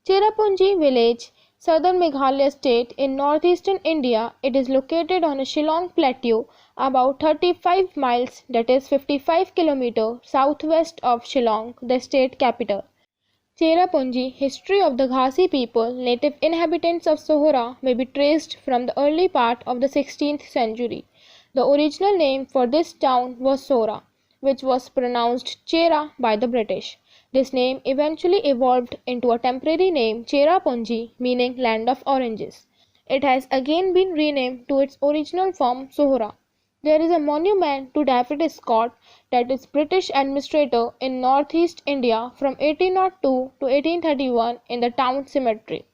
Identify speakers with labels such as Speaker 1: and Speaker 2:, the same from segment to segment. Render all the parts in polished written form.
Speaker 1: Cherrapunji village, southern Meghalaya state in northeastern India. It is located on a Shillong plateau about 35 miles, that is 55 km southwest of Shillong, the state capital. Cherrapunji history of the Ghasi people, native inhabitants of Sohra, may be traced from the early part of the 16th century. The original name for this town was Sora, which was pronounced Chera by the British. This name eventually evolved into a temporary name Cherrapunji, meaning land of oranges. It has again been renamed to its original form Sohra. There is a monument to David Scott, that is British administrator in northeast India from 1802 to 1831 in the town cemetery.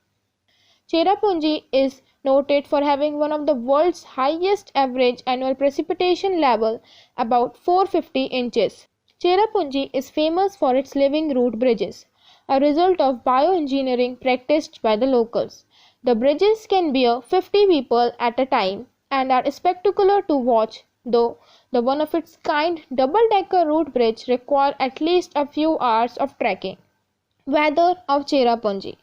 Speaker 1: Cherrapunji is noted for having one of the world's highest average annual precipitation level, about 450 inches. Cherrapunji is famous for its living root bridges, a result of bioengineering practiced by the locals. The bridges can bear 50 people at a time and are spectacular to watch, though the one of its kind double-decker root bridge require at least a few hours of trekking. Weather of Cherrapunji.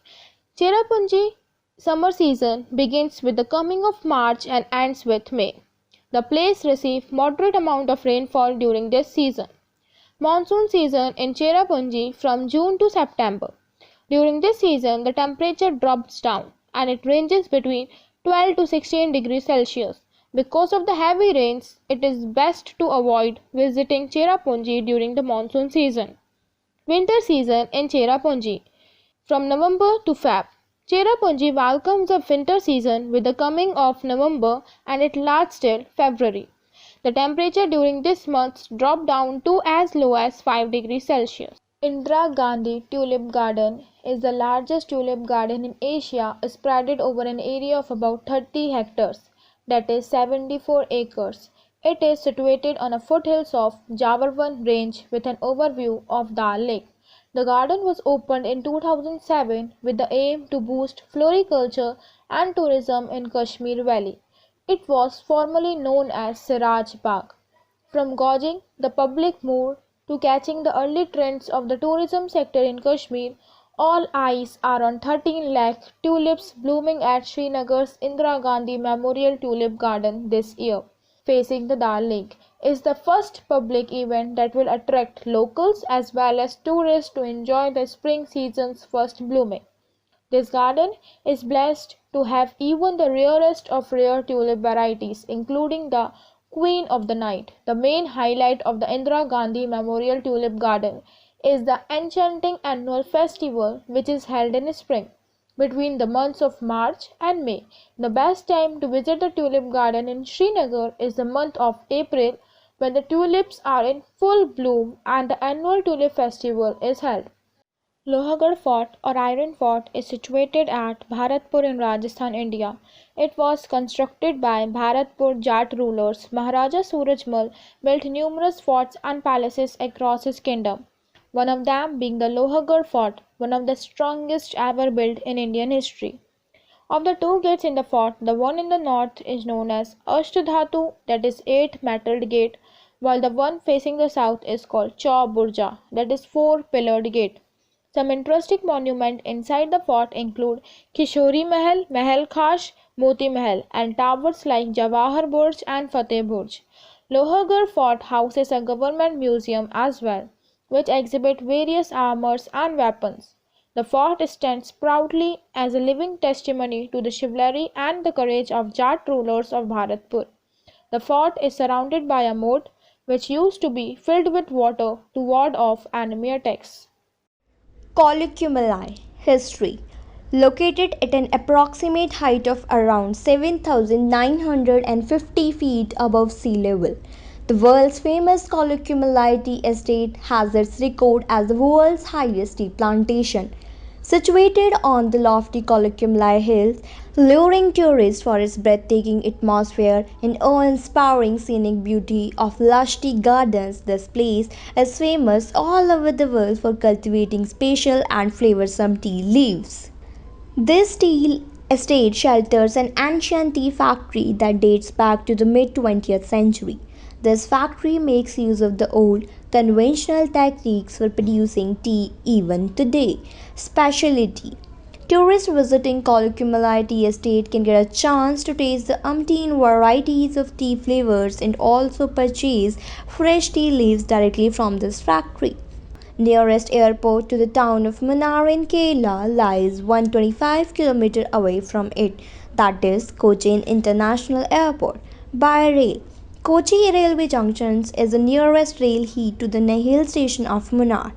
Speaker 1: Cherrapunji summer season begins with the coming of March and ends with May. The place receives moderate amount of rainfall during this season. Monsoon season in Cherrapunji from June to September. During this season, the temperature drops down and it ranges between 12 to 16 degrees Celsius. Because of the heavy rains, it is best to avoid visiting Cherrapunji during the monsoon season. Winter season in Cherrapunji from November to Feb. Cherrapunji welcomes the winter season with the coming of November and it lasts till February. The temperature during this month drops down to as low as 5 degrees Celsius. Indira Gandhi Tulip Garden is the largest tulip garden in Asia, spread over an area of about 30 hectares, that is 74 acres. It is situated on the foothills of Jawarvan range with an overview of Dal Lake. The garden was opened in 2007 with the aim to boost floriculture and tourism in Kashmir Valley. It was formerly known as Siraj Bagh. From gauging the public mood to catching the early trends of the tourism sector in Kashmir, all eyes are on 13 lakh tulips blooming at Srinagar's Indira Gandhi Memorial Tulip Garden this year. Facing the Dal Lake is the first public event that will attract locals as well as tourists to enjoy the spring season's first blooming. This garden is blessed to have even the rarest of rare tulip varieties, including the Queen of the Night. The main highlight of the Indira Gandhi Memorial Tulip Garden is the enchanting annual festival, which is held in spring between the months of March and May. The best time to visit the tulip garden in Srinagar is the month of April, when the tulips are in full bloom and the annual tulip festival is held. Lohagarh Fort or Iron Fort is situated at Bharatpur in Rajasthan, India. It was constructed by Bharatpur Jat rulers. Maharaja Surajmal built numerous forts and palaces across his kingdom, one of them being the Lohagarh Fort, one of the strongest ever built in Indian history. Of the two gates in the fort, the one in the north is known as Ashtadhatu, that is 8-metalled gate, while the one facing the south is called Chaw Burja, that is 4-pillared gate. Some interesting monuments inside the fort include Kishori Mahal, Mahal Khash, Moti Mahal, and towers like Jawahar Burj and Fateh Burj. Lohagarh Fort houses a government museum as well, which exhibit various armors and weapons. The fort stands proudly as a living testimony to the chivalry and the courage of Jat rulers of Bharatpur. The fort is surrounded by a moat, which used to be filled with water to ward off enemy attacks.
Speaker 2: Collicumuli History. Located at an approximate height of around 7,950 feet above sea level, the world's famous Collicumuli tea estate has its record as the world's highest tea plantation. Situated on the lofty Collicumuli Hills, luring tourists for its breathtaking atmosphere and awe-inspiring scenic beauty of lush tea gardens, this place is famous all over the world for cultivating special and flavorsome tea leaves. This tea estate shelters an ancient tea factory that dates back to the mid-20th century. This factory makes use of the old, conventional techniques for producing tea even today. Specialty Tourists visiting Colucumala Estate can get a chance to taste the umpteen varieties of tea flavors and also purchase fresh tea leaves directly from this factory. Nearest airport to the town of Munnar in Kerala lies 125 km away from it, that is Cochin International Airport. By rail, Kochi Railway Junction is the nearest rail head to the Nahil station of Munnar.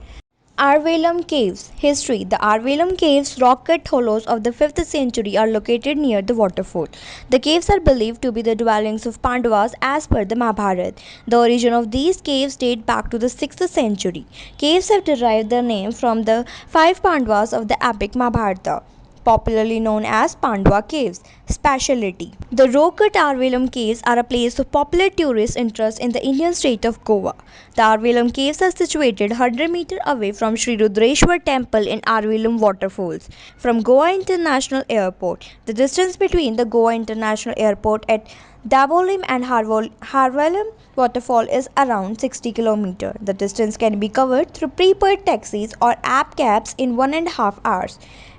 Speaker 2: Arvelum Caves. History. The Arvelum Caves, rock cut hollows of the 5th century, are located near the waterfall. The caves are believed to be the dwellings of Pandavas as per the Mahabharata. The origin of these caves date back to the 6th century. Caves have derived their name from the 5 Pandavas of the epic Mahabharata, popularly known as Pandava Caves. Speciality. The rock-cut Arvelum Caves are a place of popular tourist interest in the Indian state of Goa. The Arvelum Caves are situated 100 meters away from Sri Rudreshwar Temple in Arvelum Waterfalls. From Goa International Airport, the distance between the Goa International Airport at Dabolim and Harvelum waterfall is around 60 km. The distance can be covered through prepaid taxis or app cabs in 1.5 hours.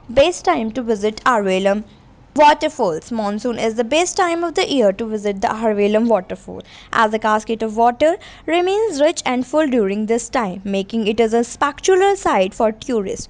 Speaker 2: Best time to visit Arvelum Waterfalls. Monsoon is the best time of the year to visit the Harvelum waterfall, as the cascade of water remains rich and full during this time, making it as a spectacular sight for tourists.